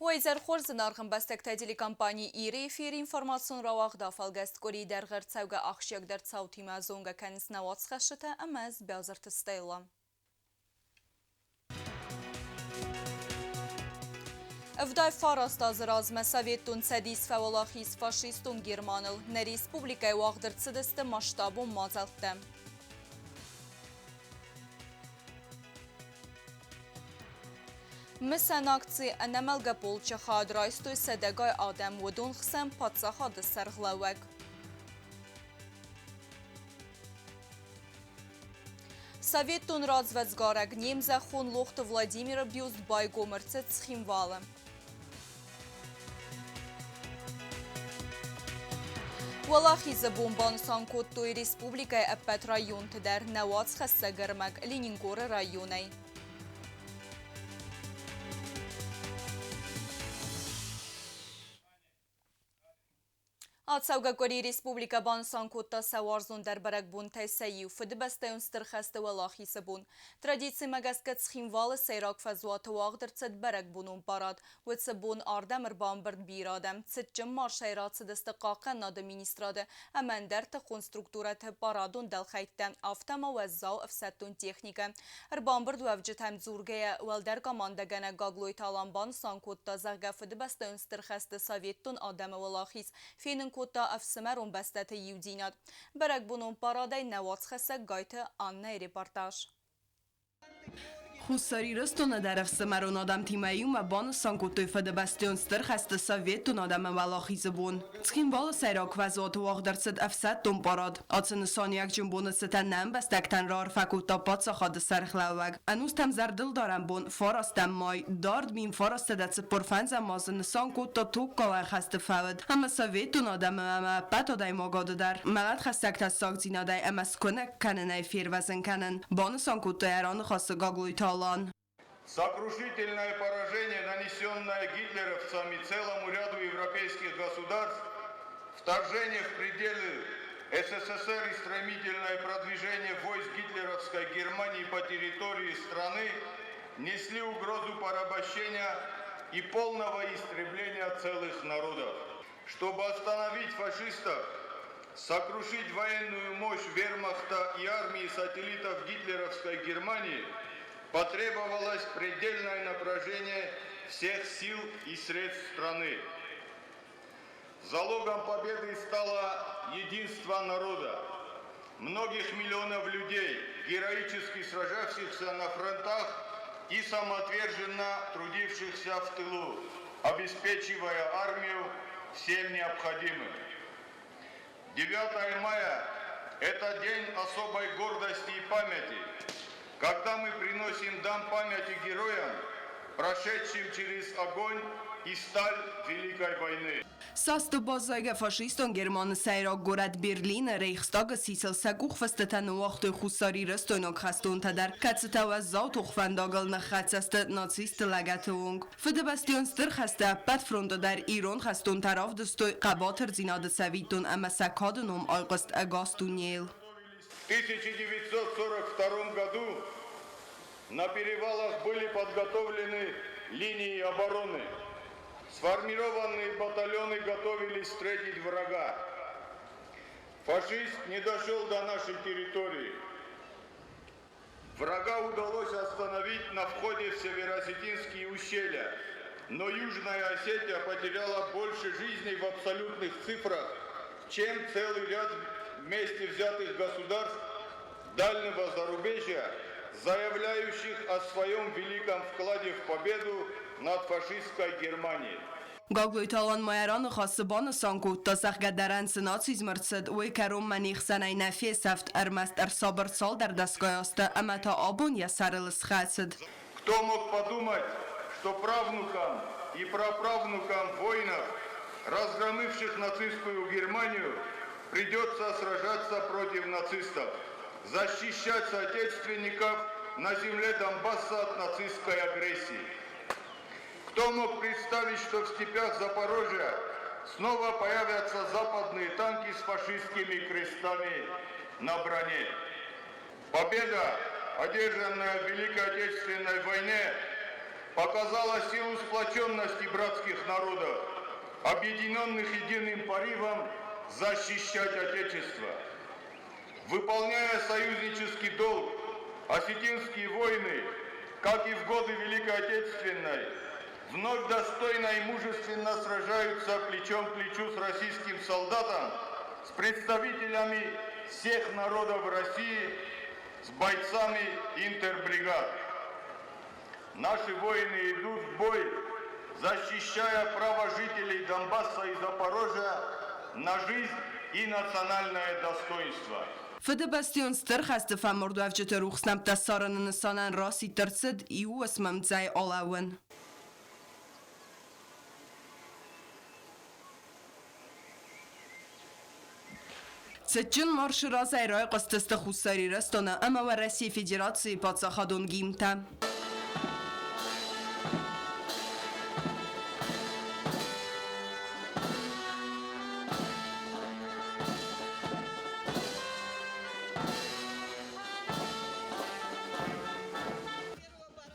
Ойзер Хорзын арғын бастық тәділі компании ири эфир информацион рауағда фалгаст кори дәрғір цауға ақшиягдар цау тима зонға кәнісіне ватсқашыта әмәз бәзірті стайла. Evday Farast azrazme Sovetun Sedis Fevalaxis Faşistun Germanil ne Respublikaya vağdırtsıdıstı maştabun mazaltdı. Mesela akции enemelge polça xadraystoy sedegay adem vodun xsem patsa xadı serğlavek. Sovetun razvedzgarek Nemze xun loxtı Vladimir Bюст-Bay Gomertse Tsximvalı. Валахиза бомбан Санкоттой республикай Эппет район тедер Невац хасса гермек Ленингоры районай. Ацауга Кори Республика бан Санкотта саварзон дар барак бун тайсайю фыдыбастайон стырхасты валахиса бун. Традиции магаска цхимвалы сайрак фазуаты вағдыр цид барак бунун парад. Вэтсы бун ардамыр бамбырд бирадам. Цид джиммар шайрат цидысты қақын нады министрады. Амандар ты конструктураты парадун дал хайтта. Автама ваззау афсаттун техника. Рбамбырд вавджит хам зургая валдар командагана гаглой талан бан Санкотта зага фыдыбастайон стырхасты советтун адамы валахис. Фейнин Кота Афсамарон бастаты юдинат. Барак бунун парадай Невац хаса гайты Анна репортаж. Хусари растона дар Афсамарон адам тимайюм ва бон Санкоттой фадабастион стырхасты Советун адам валахизы бун. Цхимвалы сайрак вазуаты вағдарцыд афсаттун парад. Ацыны санияк джумбуны сытан нам бастактан рар факута патса хады сархлаваг. Анус там зардыл дарам бун фарастам май. Дард мин фарастадацы порфанза мазыны Санкотта тук калай хасты фавад. Ама Советун адам ама патадай магады дар. Малат хастакта сагзинадай ама сконак кананай фирвазын канан. Бон Санкотта яраны хасы гаглуй Сокрушительное поражение, нанесенное гитлеровцами целому ряду европейских государств, вторжение в пределы СССР и стремительное продвижение войск гитлеровской Германии по территории страны несли угрозу порабощения и полного истребления целых народов. Чтобы остановить фашистов, сокрушить военную мощь вермахта и армии сателлитов гитлеровской Германии, потребовалось предельное напряжение всех сил и средств страны. Залогом победы стало единство народа. Многих миллионов людей, героически сражавшихся на фронтах и самоотверженно трудившихся в тылу, обеспечивая армию всем необходимым. 9 мая – это день особой гордости и памяти, когда мы приносим дан памяти героям, прошедшим через огонь и сталь Великой войны. Састы базайга фашистон Германы сайрак горад Берлина Рейхстага сисел сагух фастатан уақты хусари растойнок хастун тадар кацта ваззау тухфандагал нахацаст нацист лагатунг. Федебастион стыр хаста пад фронта дар Иран хастун тараф достой қабатыр зинады савитун ама сакадунум айгаст агастунел. В 1942 году на перевалах были подготовлены линии обороны. Сформированные батальоны готовились встретить врага. Фашист не дошел до нашей территории. Врага удалось остановить на входе в Североосетинские ущелья, но Южная Осетия потеряла больше жизней в абсолютных цифрах, чем целый ряд вместе взятых государств дальнего зарубежья, заявляющих о своем великом вкладе в победу над фашистской Германией. Гаглой талан майаран хасыбаны Санкотта сахгадаран сенациз мырцыд уй карум маних санай нафес афт армаст арсабр сал дар дастгаяста амата абун я сарылыс хасыд. Кто мог подумать, что правнукам и праправнукам воинов, разгромивших нацистскую Германию, придется сражаться против нацистов, защищать соотечественников на земле Донбасса от нацистской агрессии. Кто мог представить, что в степях Запорожья снова появятся западные танки с фашистскими крестами на броне? Победа, одержанная в Великой Отечественной войне, показала силу сплоченности братских народов, объединенных единым порывом защищать Отечество. Выполняя союзнический долг, осетинские воины, как и в годы Великой Отечественной, вновь достойно и мужественно сражаются плечом к плечу с российским солдатом, с представителями всех народов России, с бойцами интербригад. Наши воины идут в бой, защищая право жителей Донбасса и Запорожья на жизнь и национальное достоинство. Fedebastion styrchast famordu avjete ruxsnam tasaran nsanan rasi tercid iu asmam zay olawen. Цечин маршира зайрай qastasta xusari rastona ama wa России Федерации подсахадон гимта.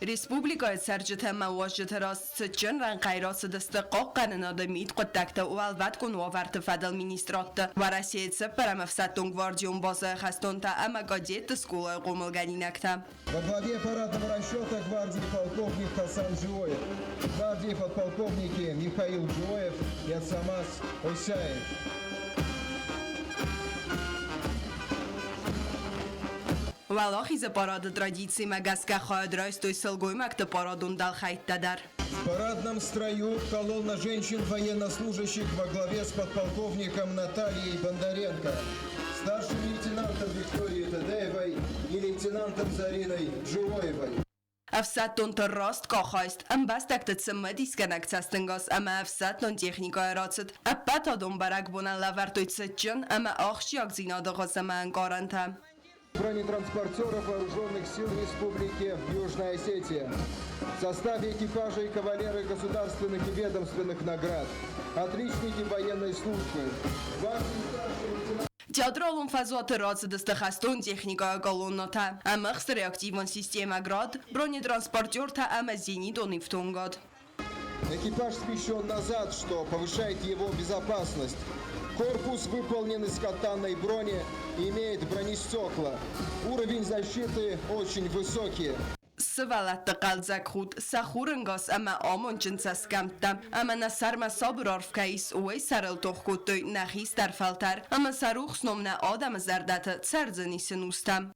Республика сарджета маважета راست چن رن قیراس دستقاق قنناده مید قدکت و الوت کن و ورت فدل مینیسترات و رسید سپر مفسدون گواردیون بازه خستون تا اما گادیت سکوله قوملگانی نکتا. Во главе парадного расчета гвардии полковник Хасан Живоев, гвардии подполковники Михаил Живоев и Ацамас Осяев. Валахи за парад традиции магаска хаад райстой сылгой макта парадун дал хайттадар. В парадном строю колонна женщин военнослужащих во главе с подполковником Натальей Бондаренко, старшим лейтенантом Викторией Тадеевой и лейтенантом Зариной Живоевой. افسدتون تا راست کاخایست ام بس دکتت سمدیس کنک تستنگاس اما افسدتون تکنیکای راتست اپا تا دون برک بونن لورتوی تسجن اما آخشیاک زیناده غزمه انگارنتا. Бронетранспортеров Вооруженных сил Республики Южная Осетия. В составе экипажа и кавалеры государственных и ведомственных наград. Отличники военной службы. Театралун фазуат раци дастахастун техника колонната. Амахс реактивен система град, бронетранспортер та ама зенитон ифтунгад. Экипаж смещен назад, что повышает его безопасность. Корпус выполнен из катанной брони и имеет бронестекла. Уровень защиты очень высокий. سوالت قلزک خود سخورنگاس اما آمون جنس اسکمتم اما نصر مسابر عرف کهیس اوی سرل توخ دوی نخیس در فلتر اما سروخ سنومنه آدم زردت سرزنی سنوستم.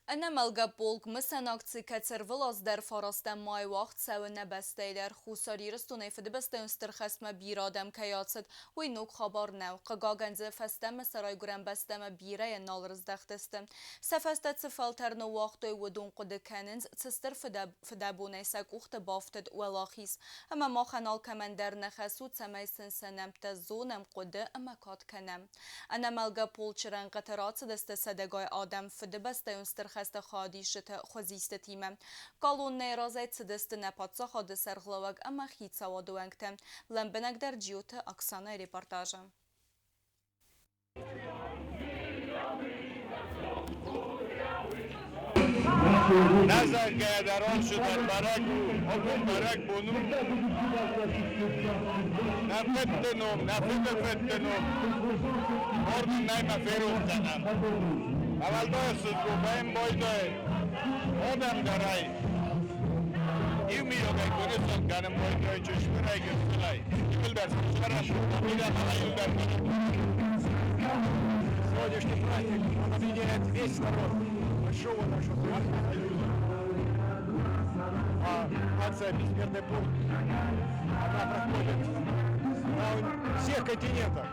أنا ملقا بولك مثلا أكتسي كتر فلاس در فارستا ماي وقت سوى نبسته در خوصاري رستوني فدبسته انسترخست بيرادم كياتسد وينوك خبار نو قاقاقنزه فستم سراي گرم بستم بيره نال رزدختستم سفسته تفلتر نو وقتوي ودون قد كننز تستر فدابونه ساك اخت بافتد ولاخيس اما ما خنال كمن در نخسود سميسن سنم تزونم قد اما كات کنم. أنا ملقا بول چرن قطرات دست صدقای آدم فدبسته انسترخست خست خادیشت خوزیست تیمم. کالون نیرازه تدست نپاتسا خاد سرغلوگ اما خیت سوادوانگتم. لنبنگ در جیوت اکسانه ریپورتاژم. نظر گردران شدن برک بونو نفتنم مردن نیم فیروز زنم اول دای سزگو بایم بایدای آدم درای ایو میروگای کنیسان کنم بایدای چشمرای گرسلای یل در سمسرم میرم یل در Сегодняшний праздник, он объединяет весь народ большого нашего Советского Союза. А акция «Бессмертный полк», она проходит на всех континентах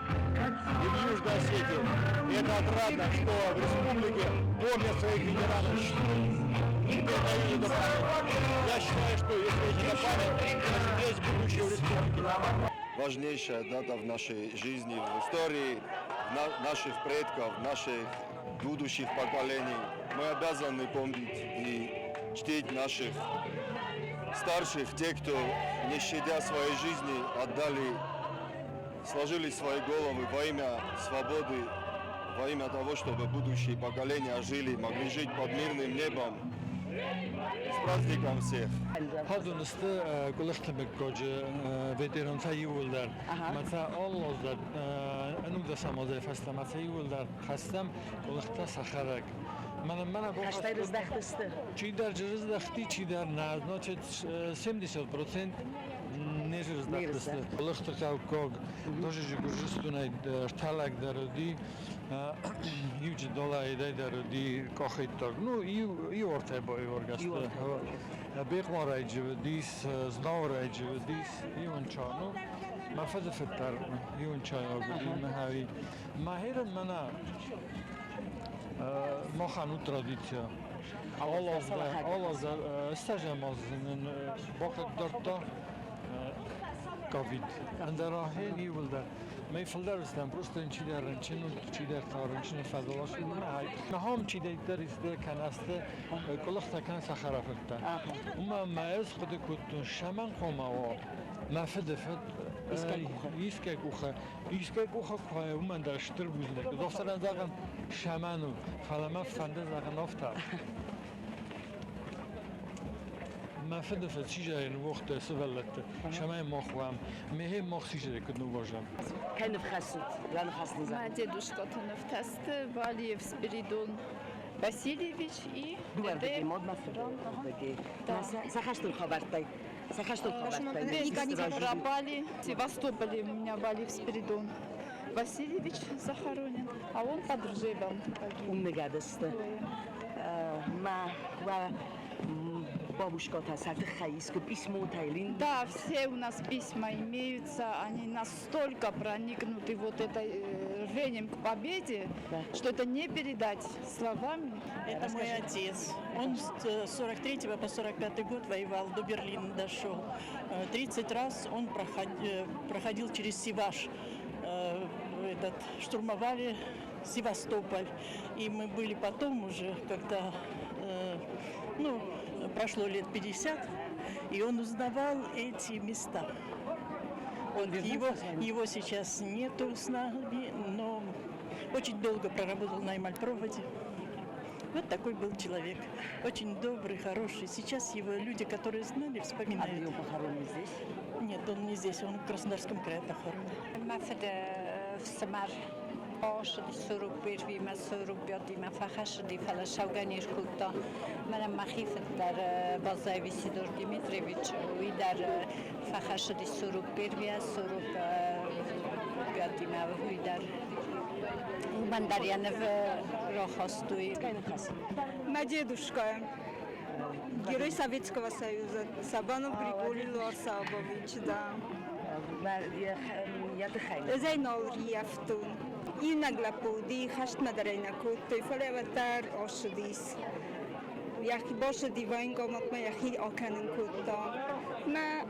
и в Южной Осетии. И это отрадно, что в республике помнят своих ветеранов. Теперь дают эту память. Я считаю, что если эти память, значит есть будущее в республике. Важнейшая дата в нашей жизни, в истории наших предков, наших будущих поколений. Мы обязаны помнить и чтить наших старших, тех, кто, не щадя своей жизни, отдали, сложили свои головы во имя свободы, во имя того, чтобы будущие поколения жили, могли жить под мирным небом С праздником всех! Haduniste kulaktamek goje veteran tayuldar. Mata Allah da anuda samaze fasta mata yuldar. Khastam kulakta sakharak. Mana bo Kaçta rızdaktı? Çi der rızdakhti çi der nazno çet 70% ne rızdakhti. Kulakta kavkog doje gurjistunay talak darodi $100 darodi kokhitog. Nu i orta boy orgast. بيقمر يجوديس زنور يجوديس يون شانو ما فز فتر يون شاي أقولي ما هاي ما هير منا ما خانو تراديسيا الله استجمع من وقت درتا كوفيد عندراهين يولد ما يفلدر استن بروستن چی در رنچن و چی در تارنچن فضلاش نهایی نهام چی در است کن است کلخت کن سخره فکتا اما ما از خود کتون شمن قوما و ما فد ایسکه کوخه که من در شتر بودن دختران زاغن شمنو فلما فنده زاغن افتا ما فد چی جای وقت سوالت شما مخوام مه مخشی جای کدوم باشم Keine Fresse, ja noch hast du Моя gesagt. дедушка Тунов-Тест, Валиев Спиридон Васильевич и Дуар Дедек. беги, модна фирон, беги. Сахаштул хабартай. Сахаштул хабартай. Они пропали в Севастополе, у меня Валиев Спиридон Васильевич захоронен, а он под Ржевом погиб. Уммегадасты. Ма ва бабушка та саты хаиску письмо тайлин. Да, все у нас письма имеются, они настолько проникнуты вот этой рвением к победе, что это не передать словами. Это мой отец. Он с 43 по 45 год воевал, до Берлина дошел. 30 раз он проходил через Севаш. Штурмовали Севастополь. И мы были потом уже, когда прошло лет 50, и он узнавал эти места. Его сейчас нету с нами, но очень долго проработал на Эмальпроводе. Вот такой был человек. Очень добрый, хороший. Сейчас его люди, которые знали, вспоминают. похоронен здесь? Нет, он не здесь, он в Краснодарском крае похоронен. شدی سرک بیروی ما سرک بیادی ما فخر شدی فلا شوگانیش کوتا منم مخیفت در بازای سیدور دیمیتریویچ وی در فخر شدی سرک بیروی سرک بیادی ما وی در من در یعنی راه خواستوی Моя дедушка, герой Советского Союза, Сабанов Григорий Луарсабович, да. Зайнол Риафтун. И наглапуди, хашт мадарайнакут, той фалеватар ошдис. Яхи боше дивайнгом от ма яхи оканен кутта. Ма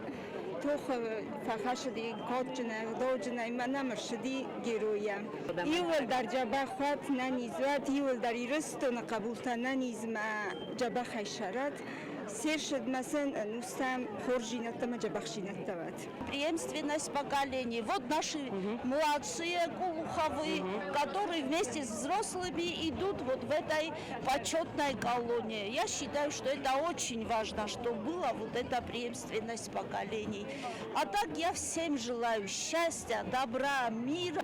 тох фахашди коджна, доджна, ма намаршди героя. Иул дар джаба хват нанизват, иул дар ирысту на кабулта нанизма джаба хайшарат. Сершед масен нустам хоржинаттама джабахшинаттават. Преемственность поколений. Вот наши младшие Кулуховы, которые вместе с взрослыми идут вот в этой почетной колонии. Я считаю, что это очень важно, что была вот эта преемственность поколений. А так я всем желаю счастья, добра, мира.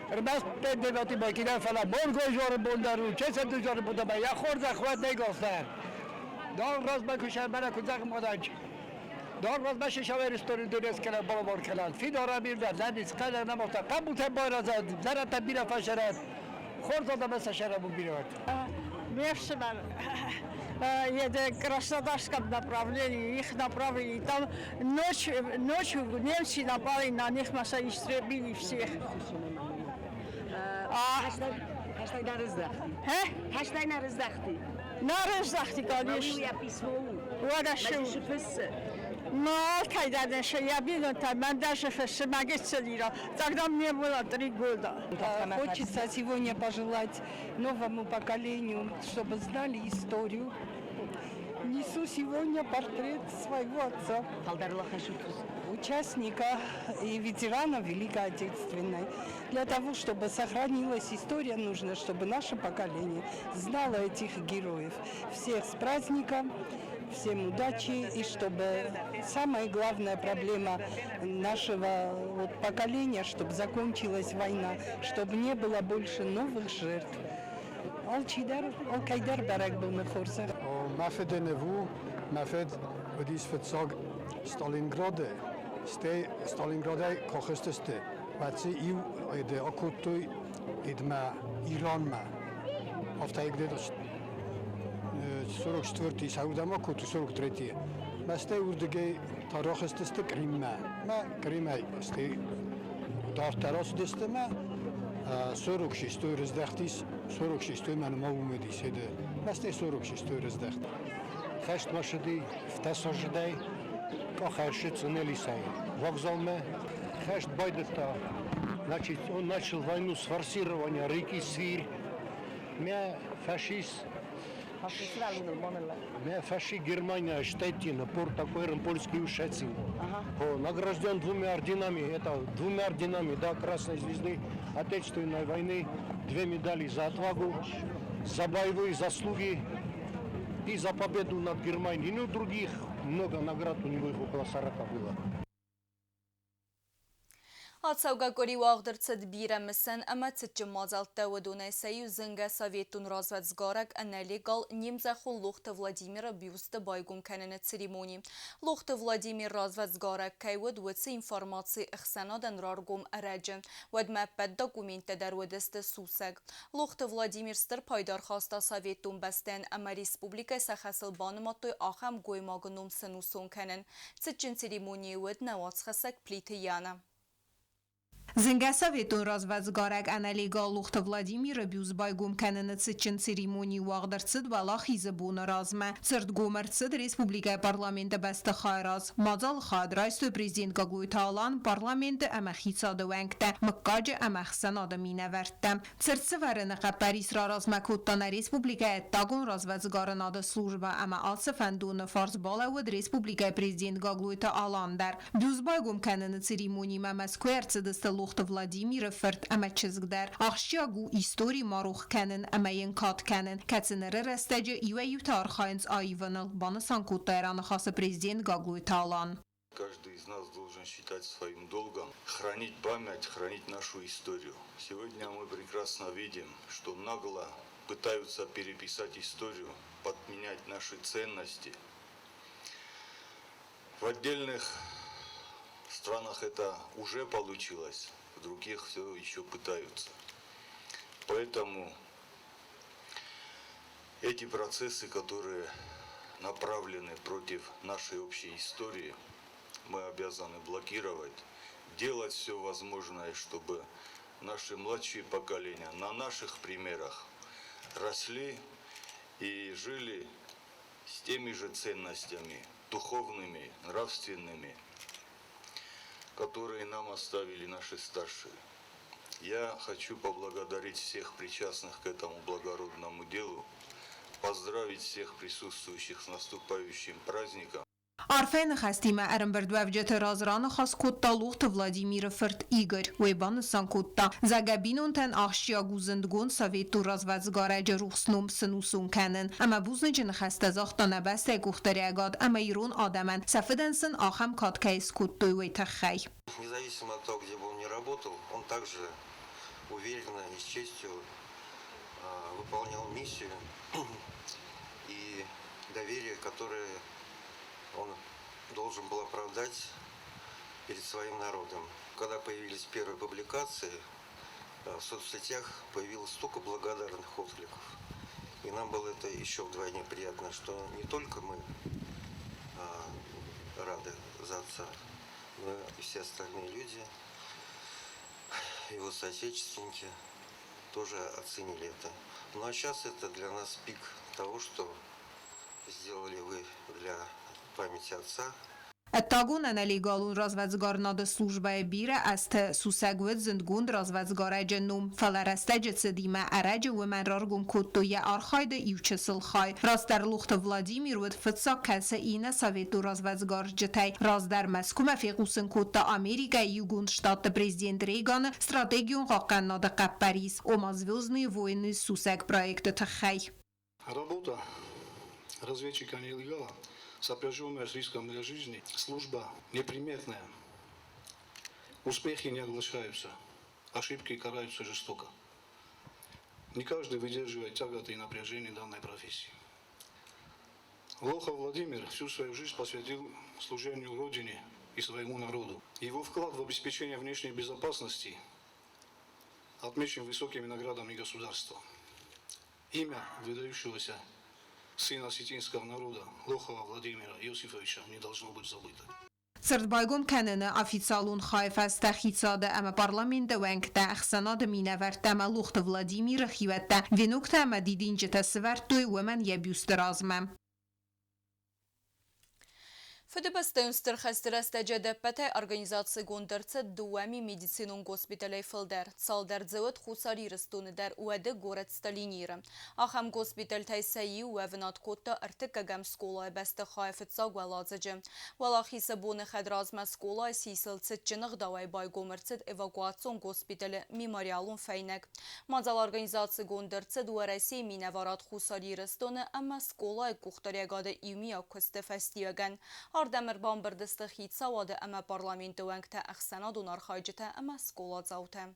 Рбас педевати бакида фала боргожор бондару чеса дужор будама я хорда хват негостар дон роз бакушар бара кузак модач дон роз баш шавер истори дурес кала балабор калан фидора бирда ладис кала намота кабуте байразад зарата бира фашарат хорда да баса шарабу бират Мевшиман, едет в Краснодарском направлении, их направили. Там ночью немцы напали на них, нас истребили всех. Hashtag на рыздахти. Hashtag на рыздахти. На рыздахти, конечно. Я письмо. Хорошо. Но конечно, я видела, там даже фестиваль, тогда мне было 3 года. Хочется сегодня пожелать новому поколению, чтобы знали историю, Несу сегодня портрет своего отца, участника и ветерана Великой Отечественной. Для того, чтобы сохранилась история, нужно, чтобы наше поколение знало этих героев. Всех с праздником, всем удачи, и чтобы самая главная проблема нашего поколения, чтобы закончилась война, чтобы не было больше новых жертв. Al-Qaidar barak был мехорса. Mafedenevu, Mafed, Odis Fetzog, Stalingrade, Stalingrade, Kochesteste, Vatsi, Iu, de Okutui, Idma, Iranma. Aftaigde 44 Saudama, Kutu 43. Maste Urdige, Tarochesteste, Krimma, Ma Krimai, Ste, Tartaros destema, Sorokshi, Stores Dachtis, Sorokshi, Stoiman Maumedis, Maste Sorokshi, Stores Dacht. Хешт машиди в тасождай, ко хешт цунелисай. Вокзалме, хешт байдета. Значит, он начал войну с форсирования реки Свирь. Мя фашист. Мя фашист Германия штетина, портакойром польский ушецин. Награжден 2 орденами, это 2 орденами, да, Красной Звезды Отечественной войны, 2 медали за отвагу, за боевые заслуги и за победу над Германией. Ну, других много наград у него, их около 40 было. Ацаугакори واغدرتد بیره مسن اما تج مازالت ودونه سیو زنگ سویتون رازوت زگارک انلیگال نیمزخو لوخت ولادیمیر بیوست بایگون کنن سریمونی. لوخت ولادیمیر رازوت زگارک کیود وڅ انفارماسی اخسنادن رارگوم اراجن ود مپد داکومنت در ودست سوسگ. لوخت ولادیمیر ستر پایدار خواستا سویتون بستن اما ریسپوبلیک سخصل بانماتوی آخم گوی ماگنوم سنوسون کنن. تجن سریمونی ود نواتس خسک پلیتیانا. Зинга Советун развязгарак аналига лухта Владимира Бюзбайгум кананацичен церемонии вагдерцид валахи забуна разма. Цирд гомерцид Республика парламента баста хайраз. Мазал хадрайсту президент Гаглуй Талан парламента амахица довангта. Маккаджа амахсана дамина вертта. Цирд севаренqa Парис разма куттана Республика тагун развязгаранада служба ама алсафандун фарзбала вад Республика президент Гаглуй Талан дар. Бюзбайгум канана церемонии мамаскуерцидста لوخت ولادیمیر فرد اما چزگدر آخشیاگو ایستوری ماروخ کنن اما ینکات کنن کتنره رستجه ایوه یوتار خاینز آیوانل بانسان کودتایران خاص президент Гаглуй Талан. Каждый из нас должен считать своим долгом хранить память, хранить нашу историю. Сегодня мы прекрасно видим, что нагло пытаются переписать историю, подменять наши ценности. В отдельных странах это уже получилось, в других все еще пытаются. Поэтому эти процессы, которые направлены против нашей общей истории, мы обязаны блокировать, делать все возможное, чтобы наши младшие поколения на наших примерах росли и жили с теми же ценностями, духовными, нравственными, которые нам оставили наши старшие. Я хочу поблагодарить всех причастных к этому благородному делу, поздравить всех присутствующих с наступающим праздником. عرفان خستیم ارم بردوف جت رازران خاص کوتا لوخت ولادیمیر فرد ایگر ویبان سان کوتا زگبینون تن آخشیا گوزندگون سویتو رازوزگاره جروخسنوم سنوسون کنن اما بوزن جن خسته زاختا نبسته گوختری اگاد اما ایرون آدمن سفدنسن آخم کات کیس کوتوی وی تخی. Независимо от того, где бы он ни работал, он также уверенно и с честью выполнял миссию и доверие, которое он должен был оправдать перед своим народом. Когда появились первые публикации, в соцсетях появилось столько благодарных откликов. И нам было это еще вдвойне приятно, что не только мы рады за отца, но и все остальные люди, его соотечественники тоже оценили это. Ну а сейчас это для нас пик того, что сделали вы для памяти отца. Taguna neligalun razvedzgarnada slужба bire est susegved zindgund razvedzgare num falarestege cedime arege women rargun kuttoye archayde ivchesilchay raster lucht Vladimir wed fitsa kelse ine Sovetu razvedzgar jetay razder meskume fiqusin kutta Amerika югунд штата президент Рейган стратегион хакканнада Парис ома звездные войны сусег проекта тахай. Работа разведчика-нелегала, сопряженная с риском для жизни, служба неприметная. Успехи не оглашаются, ошибки караются жестоко. Не каждый выдерживает тяготы и напряжение данной профессии. Лохов Владимир всю свою жизнь посвятил служению Родине и своему народу. Его вклад в обеспечение внешней безопасности отмечен высокими наградами государства. Имя выдающегося сына осетинского народа Лохова Владимира Иосифовича не должно быть забыто. Цертбайгон кенene официалун хайфаста хицаде ама парламент венкта ахсанад минаверт ама лухт Владимир хивета винукта ама дидинجه سورتوی ومن یبیوسترازمه. Федебестеун стырхастырасты жедеппете организации гондырцы дуами медицинун госпиталей фылдер. Салдар дзевет хусари рыстуныдар уэды город Сталиниры. Ахам госпиталь тайсаи уэвнат котта артыкагам сколай бәсті хайфытсаг валадзыжы. Валахисы буны хадразма сколай сисыл цитчынық давай байгомырцыд эвакуацион госпиталі мемориалун фейнек. Мазал организации гондырцы дуараси минаварат хусари рыстуны амма сколай кухтарягады имия кысты фестиваган. Ардемир бамбырдысты хит савады әмі парламенті вәңкті әқсана донар хайджеті әмі скола зауты.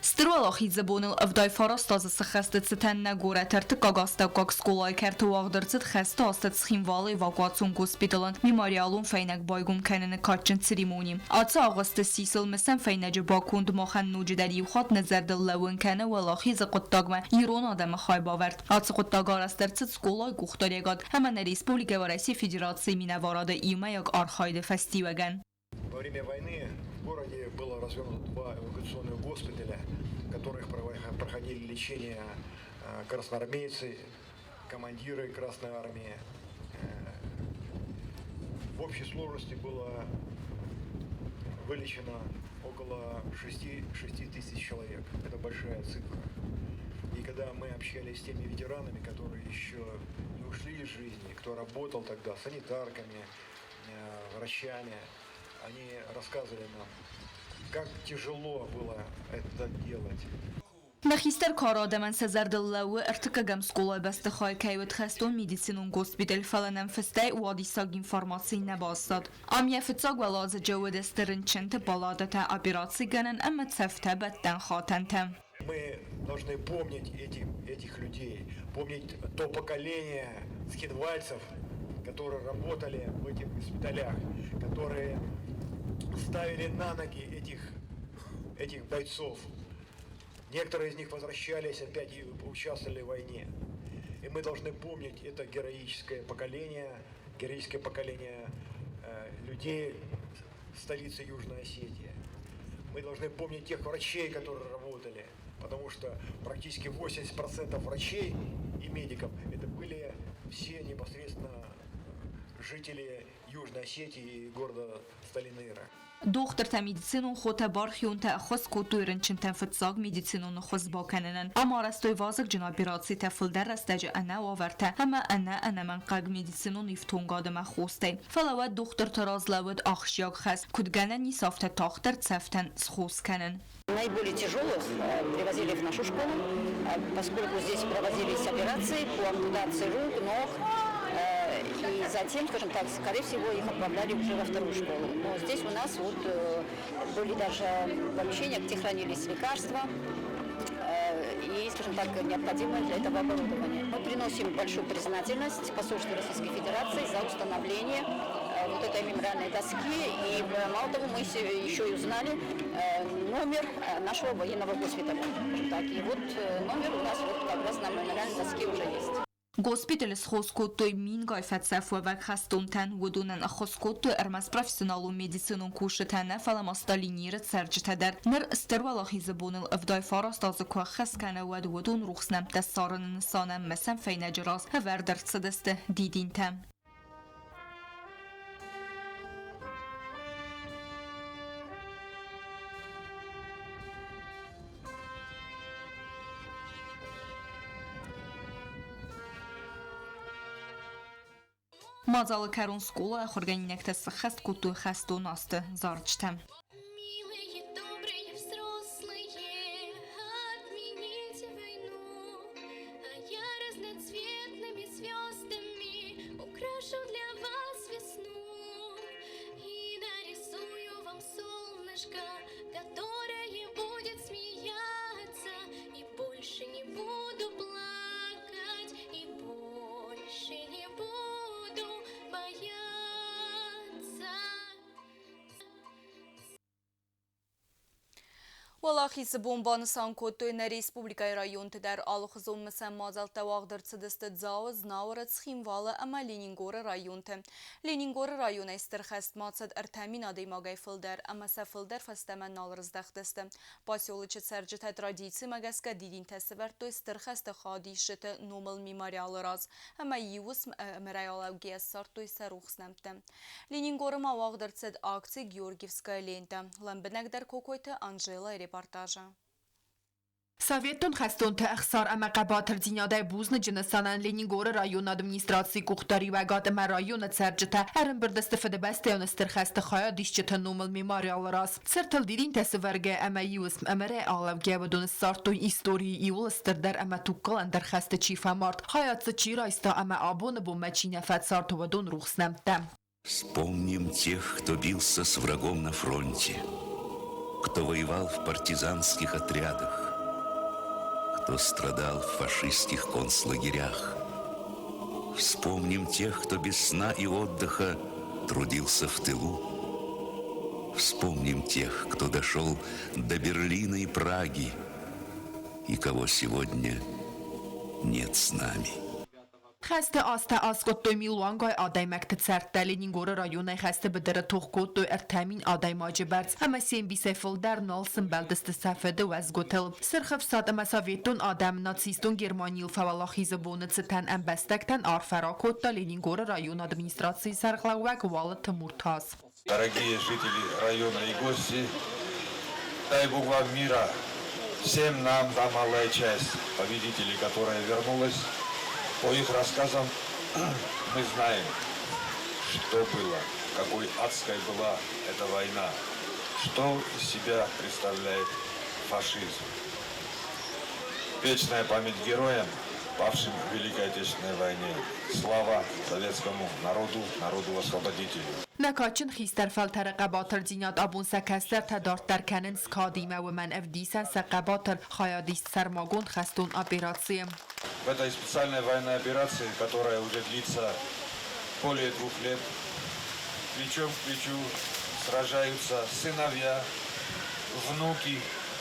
Стырвалахи забонил вдай фарастазы сахасты цитен нагоре тертик агаста как сколай керту агдырцит хаста астат схимвалы эвакуацион госпиталан мемориалун фейнек байгум кенene качын церемонии. Атса агасты сисыл месен фейнеджи бакунд махан нуджидали ухат назардыл лавын кене валахи закуттагма ирон адамы хайбаверд. Атса куттагар астырцит сколай кухтарегад hemen республика ва Россия Федерации минаварада има як архайды фестиваган. Во время войны в городе было развернуто 2 эвакуационных госпиталя, в которых проходили лечение красноармейцы, командиры Красной Армии. В общей сложности было вылечено около 6 тысяч человек. Это большая цифра. И когда мы общались с теми ветеранами, которые еще не ушли из жизни, кто работал тогда санитарками, врачами, они рассказывали нам, как тяжело было это делать. Нахистер караده من سزرد اللو ارتكاقم سكولا بست خواهی كيوت خستون ميديسينون غوسبيتل فلنم فسته وادي ساق انفرماتسي نباستاد. ام يفتساق ولاز جود استرن چنت بالادتا операции генен اما تسفته بدن خاتنتم. Мы должны помнить этих людей, помнить то поколение скидвальцев, которые работали в этих госпиталях, которые ставили на ноги этих бойцов. Некоторые из них возвращались опять и участвовали в войне. И мы должны помнить это героическое поколение людей столицы Южной Осетии. Мы должны помнить тех врачей, которые работали, потому что практически 80% врачей и медиков это были все непосредственно жители Южной Осетии и города Сталинира. دختر تا مدیسینون خود بارخیون تا خواست کتویرن چند تنفتساق مدیسینون خواست باکننن اما رستوی وازق جنابی راتسی تفل در رستج انا وارته همه انا من قاق مدیسینون افتونگاد ما خوسته فلوات دختر تراز لود آخشیاق خست کدگنن نیسافت تاختر تسفتن سخوست کنن. Наиболее тяжелых привозили в нашу школу, поскольку здесь проводились операции по ампутации рук, ног, и затем, скажем так, скорее всего, их отправляли уже во вторую школу. Но здесь у нас вот были даже помещения, где хранились лекарства и, скажем так, необходимое для этого оборудование. Мы приносим большую признательность посольству Российской Федерации за установление вот этой мемориальной доски. И мало того, мы еще и узнали номер нашего военного госпиталя. Так, и вот номер у нас вот как раз на мемориальной доске уже есть. Госпиталь с хоскоттой мингай фатсафовак хастунтан удунан хоскотту эрмас профессионалу медицину кушетана фаламасталинир церджтадар нер стервалахи забунил вдай фарастазку хаскана ودون رخصنم دستارن نسانم مسم فینجراز هور در صدسته دیدین تم مازال کرون سکولا خورگانی نکتس خست کتو خستو ناست زارجتم والله سبون بانسان کتوی نه ریسپوبلیکای رایون در آلوخزوم مثل مازال تواغدر تدست زاوز ناورد سخیمواله اما لینینگور رایون تم لینینگور رایون استرخست ماصد ارتامین آدی ماگای فلدر اما سفلدر فستمن نالرز دختستم پاسیولی چه سرجت ترادیسی مگسکا دیدین تسبر تو استرخست خادیشت نومل میماریال راز اما یوس مرایالوگی سر توی سروخس نمتم لینینگور ماواغدر تد آکسی گیورگیفسکای لینتم لنبنگ در کوکویت آنجیلا رپورتاژه Советон хастон тахсар ама قباتر دیناده بوزن جنسانان لینیگور رایون ادمنستراسی کوختاری و گاد ام رایون ترجته هرم بردستفاده بسته اون استرخست خواهد دیشت نومل میماری آلراس سرتل دیدین تسورگه اما یوسم امره آلوگه و دون سارتوی ایستوری ایول استر در اما توکل اندر خست چیفا مارد خیات چی رایستا اما آبون بو مچی نفت سارتو و دون روخ سنمتم. Вспомним тех, кто бился с врагом на фронте, кто воевал в партизанских отрядах, кто страдал в фашистских концлагерях. Вспомним тех, кто без сна и отдыха трудился в тылу. Вспомним тех, кто дошел до Берлина и Праги, и кого сегодня нет с нами. خسته آسته آسکت توی میلوانگای آدای مکت سرد لینینگور رایونه خسته بدره توخکوت توی ارتامین آدای ماجبرد اما سیم بی سیفل در نالسن بلدست سفده و از گوتل سرخف ساد اما سویتون آدم ناتسیستون گرمانیل فوالاخی زبونت ستن ام بستکتن آرفراکوت تا لینینگور رایون администрации سرخلوک والت مرتاز. Дорогие жители района и гости, дай Бог вам мира, всем нам та малая часть победителей, которая вернулась. По их рассказам мы знаем, что было, какой адской была эта война, что из себя представляет фашизм. Вечная память героям, павшим в Великой Отечественной войне. Слава советскому народу, народу-освободителю. نکاچن خیستر فلتر قباتر دیناد آبون سکستر تدارت در کنن سکادیمه و من افدیسن سقباتر خیادیست سرماگون خستون операциям. В этой специальной военной операции, которая уже длится более 2 лет, плечом к плечу сражаются сыновья, внуки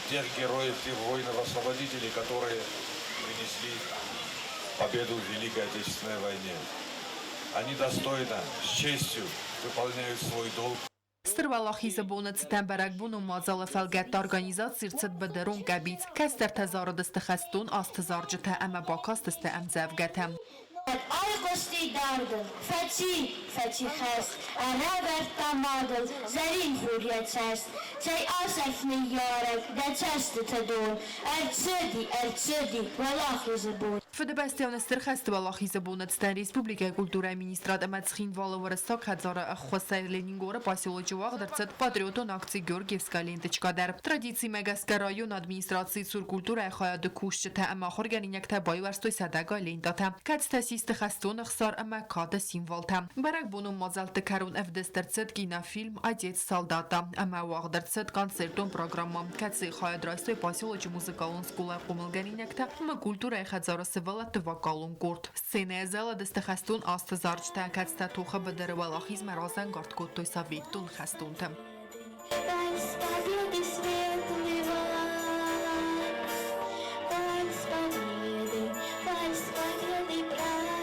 тех героев, тех воинов-освободителей, которые принесли победу в Великой Отечественной войне. Они достойно, с честью выполняют свой долг. Стервалахи забонат сетемберек буну мазал фелгет организацир цет бедерун габиц кастер тезарадست خستون آستزارجته اما باکاستست امزفگتم. Aygosти dargın, feçi xəst, ərəvət damadıl, zərin hürriyyət çəst, çay asəfni yarək, də çəsti tədol, ərçədi, vəlaxı zəbun. فدبستیان استرخست والاخی زبونت ستن ریسپوبلیکای کلتور مینیسترات امتسخین والا ورستاک هزار خواستای لینینگور پاسیولوژی واق درصد پاتریوتون اکسی گورگیفسکا لینتچکا در ترادیسی مگسکرایون ادمینستراسی سور کلتور خواهد کوشت اما خورگرینک تبایی ورستوی صدگا لینداتم کت تسیست خستون اخسار اما کاد سیموالتم برک بونو مازلت کرون افدست درصد گینا فیلم آدیت سالداتا اما واق درصد کانسرتون پروگرامم کت سی خواهد راستوی پاسیولوژی موزیکالون سکولا قوملگرینک تا اما کلتور خزار ولت وکالون کرد. سینه زل دست خستون آستزارج تاکت تا توخه بدر ولاخیز مرازن گرد کد توی سویتون خستون تم. Vai,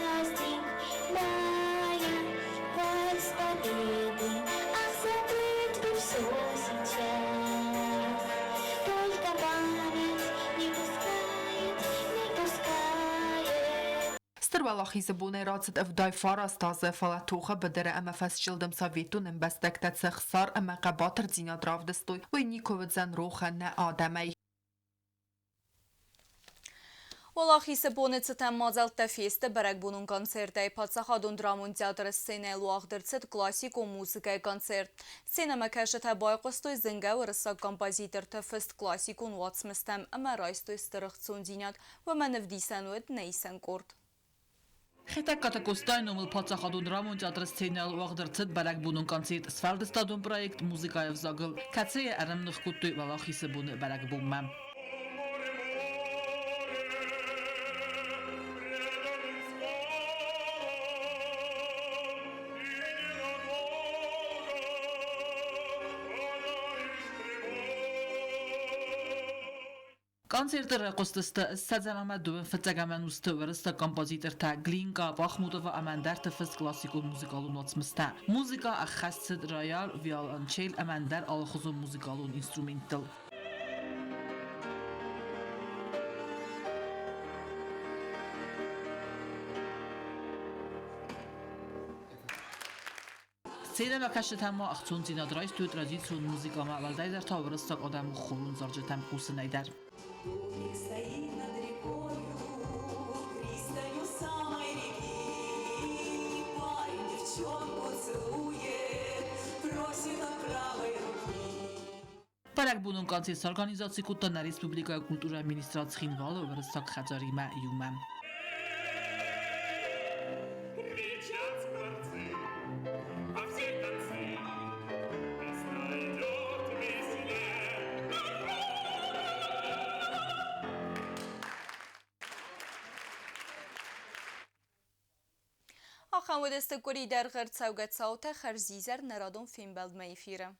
Sterwalachi bune ratzet auf dai Fahrerstase falatoche bedere ama festschildem Sowjetun im bestekte Zechsar ama qabater zina dravdestoi, wo Nikovic zan rocha ne Adamai. Walachi sebonitse tem mazelte feste berek bunun koncerte patsahadun dramon teatr scene luagdercet klasiko muzike koncert. Cinema kashete bayqostoi zinga ursa kompozitor te fest klasikun watsmistem ama raistoi stirgtsundinat و من vdisen wed neisen kort. Хета катакостайном ил пацахадун рамон театр сценал вагдерцет барак бунун концерт сфалдестадун проект музыкаев загыл. Кацея арамных куттой валахи себуны барак буммам. Концерты ракостысты сазанама дуын фатагамен усты вырысты композитор та Глинка Бахмутова амандар тефес классикун музыкалун отсмыста. Музыка ахассет роял виолончель амандар алхузун музыкалун инструментал. Сцена макашет ама ахтун зина драйсту традицион музыка ма валдайдар та вырыстак адам хулун заржетам кусынайдар. Стоит над рекою, пристань у самой реки. Парень девчонку целует, просит от правой руки. Барак бунун концерт организации кутта на Республика культура администрации хинвала вырастак хаджарима юмам. آخان و دست گری در غرد سوگت ساوته خرزیزر نرادون فیلم بلد میفیره.